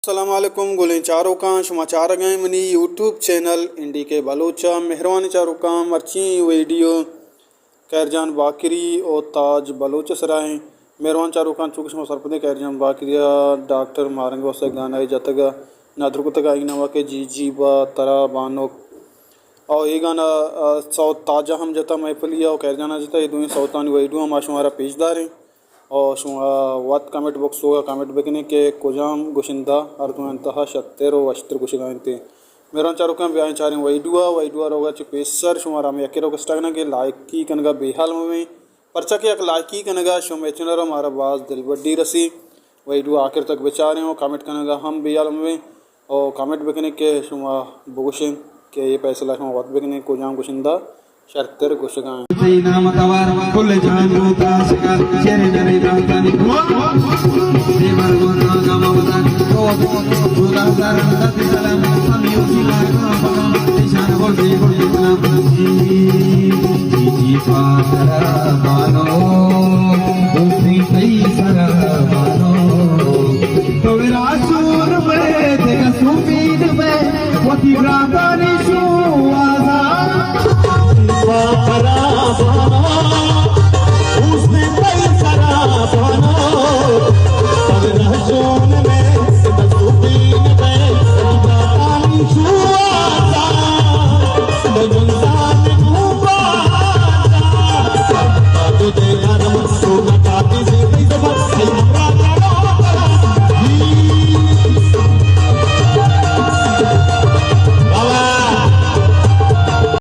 अस्सलामुअलैकुम गुलें चारों का समाचार गए मनी यूट्यूब चैनल इंडी के बलोचा मेहरबानी चारों का मर्ची वीडियो कैरजान बाकरी और ताज बलोच सराय मेहरबान चारों का चुक सरपदे कैरजान बाकरिया डॉक्टर मारंग वसे गाना जतगा नादरुकतगा इनवा के जी जी बा तरा बानो और ये गाना सौ ताजा हम जता महफलिया और कैरजाना जता ये दुई सौतानी वीडियो हम आशुमारा पेजदार हैं और वात कमेंट बॉक्स होगा कमेंट बकने के कोजाम गुशिंदा अर्दु अंतहा शत्तेर और वस्त्र गुशिगानते मेरा चारों का ब्याह चारें वैडुआ रोगा चुपेसर शुमारा में अकेरो कस्टगना के लायकी कनगा बेहाल में परचा के एक लायकी कनगा शुमे चुनर हमारा बाज दिल बड्डी रसी वैडुआ आखिर तक बेचारे हो कमेंट कनगा हम बेहाल में और कमेंट बकने के शुमा बुगुशिन के ये फैसला शुमा वात बकने कोजाम गुशिंदा शर्तर गुशगान नाम तवार कुल जान रूता सका चेरे नरे दातानी देवर गोना गमवदन तो खुदा दरंद सलाम हम युसिला का निशान बोल दे सलाम जी जी पातरा मानो